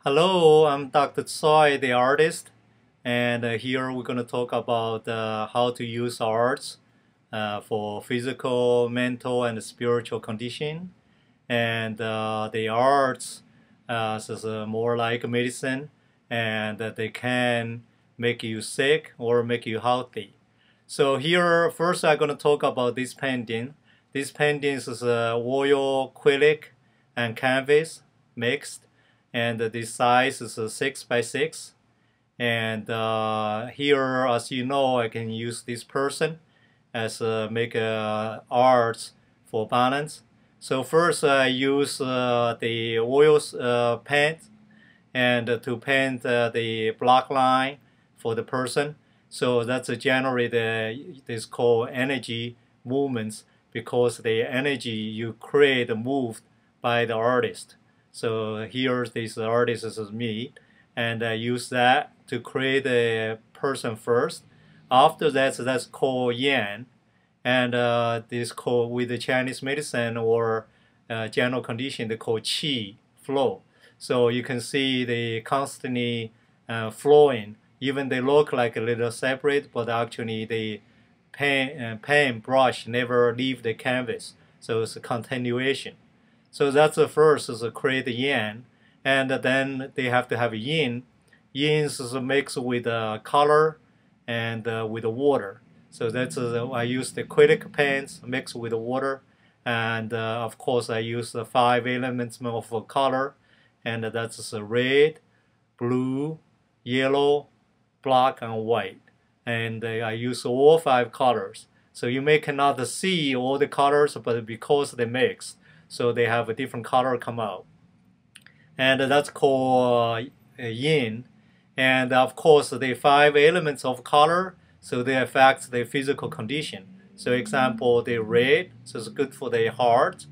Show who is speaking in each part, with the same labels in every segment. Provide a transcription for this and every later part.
Speaker 1: Hello, I'm Dr. Tsai, the artist, and here we're going to talk about how to use arts for physical, mental, and spiritual condition. And the arts is more like medicine, and they can make you sick or make you healthy. So here, first I'm going to talk about this painting. This painting is oil, acrylic, and canvas mixed, and the size is 6 by 6. And here, as you know, I can use this person as make arts for balance. So first I use the oil paint and to paint the black line for the person. So that's generate this called energy movements because the energy you create moved by the artist. So here this artist is me, and I use that to create a person first. After that, that's called yan, and this called with the Chinese medicine or general condition they call qi flow. So you can see they constantly flowing. Even they look like a little separate, but actually the paint brush never leave the canvas. So it's a continuation. So that's the first is to create the yin, and then they have to have yin. Yin is mixed with color and with water. So that's I use the acrylic paints mixed with water, and of course I use the 5 elements of color, and that's red, blue, yellow, black, and white. And I use all 5 colors. So you may cannot see all the colors, but because they mix, so they have a different color come out. And that's called yin. And of course, the 5 elements of color, so they affect the physical condition. So example, the red, so it's good for the heart,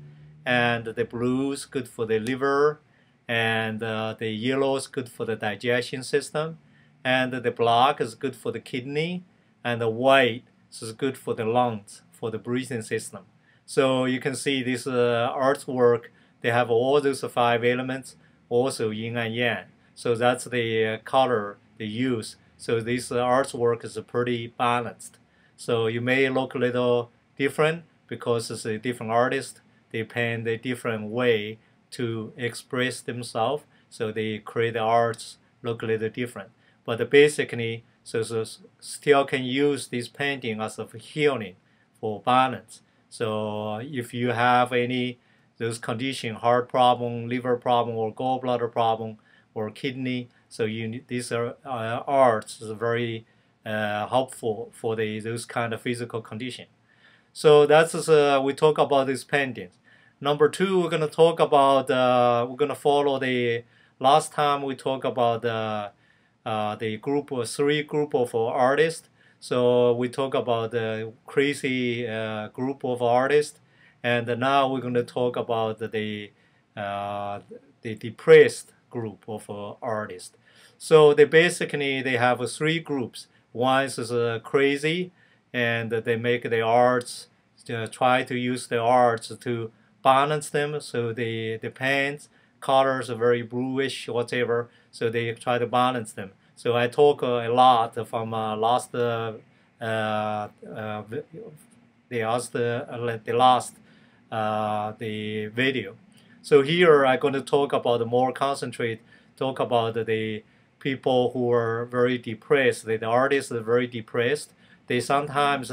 Speaker 1: and the blue is good for the liver, and the yellow is good for the digestion system, and the black is good for the kidney, and the white is good for the lungs, for the breathing system. So you can see this artwork, they have all those 5 elements, also yin and yang. So that's the color they use. So this artwork is pretty balanced. So you may look a little different because it's a different artist. They paint a different way to express themselves. So they create the arts look a little different. But basically, so still can use this painting as a healing for balance. So if you have any those condition, heart problem, liver problem, or gallbladder problem, or kidney, so these are arts is very helpful for those kind of physical condition. So that's we talk about these paintings. Number two, we're gonna talk about we're gonna follow the last time we talked about the group of 3 group of artists. So we talk about the crazy group of artists, and now we're going to talk about the depressed group of artists. So they have 3 groups. One is crazy, and they make the arts try to use the arts to balance them. So the paints colors are very bluish, whatever. So they try to balance them. So I talk a lot from last the last the video. So here I'm going to talk about more concentrate, talk about the people who are very depressed. The artists are very depressed. They sometimes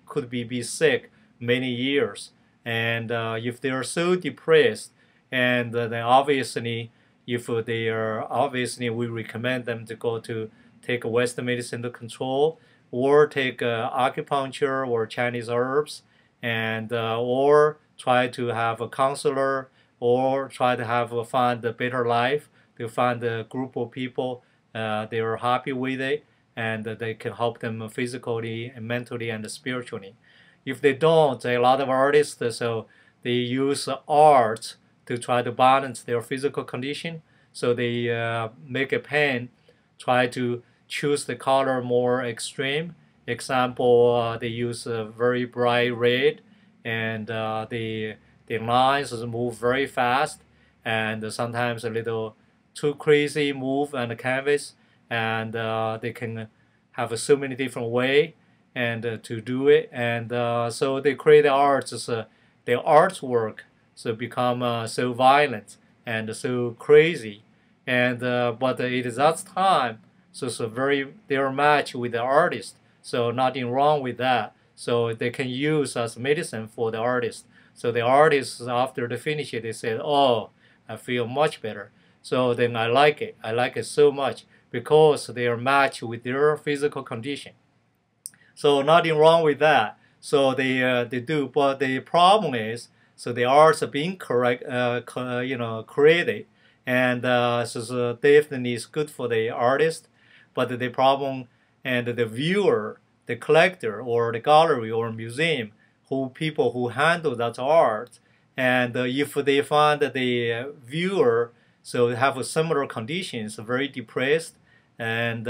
Speaker 1: could be sick many years, and if they are so depressed, and then obviously if they are obviously we recommend them to go to take Western medicine to control, or take acupuncture or Chinese herbs, and or try to have a counselor, or try to find a better life, to find a group of people they are happy with it, and they can help them physically and mentally and spiritually. If they don't, a lot of artists so they use art to try to balance their physical condition. So they make a pen, try to choose the color more extreme. Example, they use a very bright red, and the lines move very fast, and sometimes a little too crazy move on the canvas, and they can have so many different way and to do it, and so they create the arts, their artwork, so become so violent and so crazy, and but it is that time, so they are matched with the artist, so nothing wrong with that. So they can use as medicine for the artist. So the artists, after they finish it, they said, "Oh, I feel much better." So then I like it. I like it so much because they are matched with their physical condition. So nothing wrong with that. So they do, but the problem is, so the arts are being created, and so definitely is good for the artist, but the problem and the viewer, the collector or the gallery or museum, people who handle that art, and if they find that the viewer so have similar conditions, very depressed and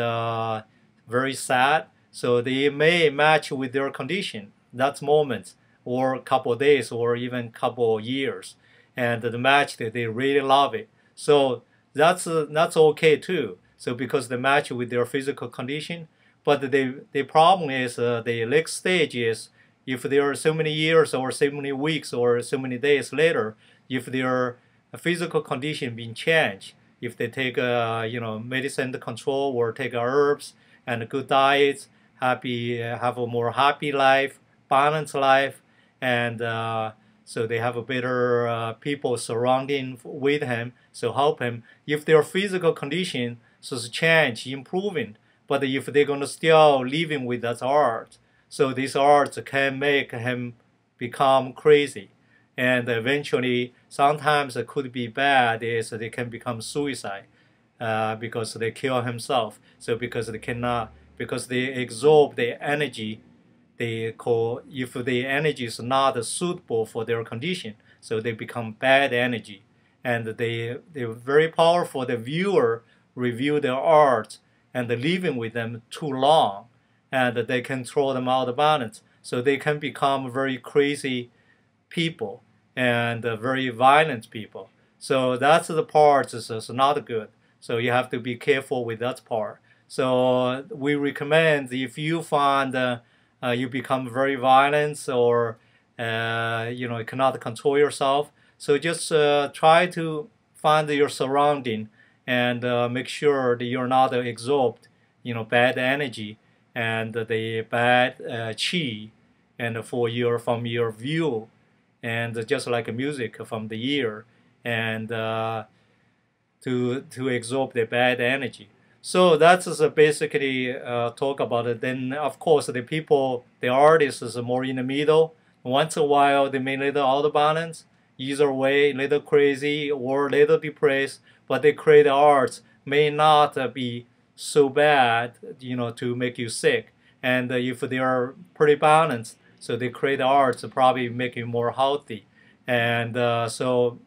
Speaker 1: very sad, so they may match with their condition that moment or a couple of days or even couple of years, and the match that they really love it. So that's okay too. So because they match with their physical condition, but the problem is the next stage is if there are so many years or so many weeks or so many days later, if their physical condition being changed, if they take medicine to control or take herbs and good diets, have a more happy life, balanced life, and so they have a better people surrounding with him, so help him. If their physical condition so change, improving, but if they're gonna still living with that art, so this art can make him become crazy, and eventually, sometimes it could be bad is they can become suicide because they kill himself. So because they cannot, because they absorb the energy, they call, if the energy is not suitable for their condition, so they become bad energy, and they're very powerful. The viewer review their art and living with them too long, and they can throw them out of balance. So they can become very crazy people and very violent people. So that's the part is not good. So you have to be careful with that part. So we recommend if you find you become very violent or you cannot control yourself, so just try to find your surrounding and make sure that you're not absorbed, bad energy and the bad chi, and from your view, and just like music from the ear, and to absorb the bad energy. So that's basically talk about it. Then of course the people, the artists is more in the middle. Once in a while they may little out of balance, either way, little crazy or little depressed, but they create art may not be so bad, to make you sick. And if they are pretty balanced, so they create art to probably make you more healthy. And so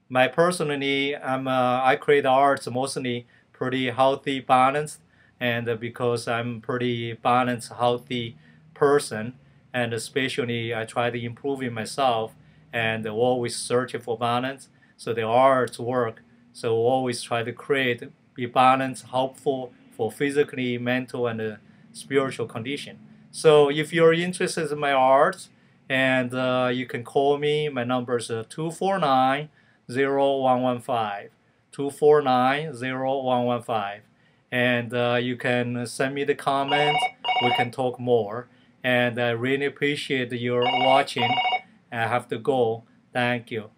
Speaker 1: my personally, I create arts mostly pretty healthy, balanced, and because I'm pretty balanced, healthy person, and especially I try to improve in myself and always searching for balance. So the arts work. So always try to be balanced, helpful for physically, mental, and spiritual condition. So if you're interested in my art, and you can call me. My number is 249-0115. 249-0115. And you can send me the comments. We can talk more. And I really appreciate your watching. I have to go. Thank you.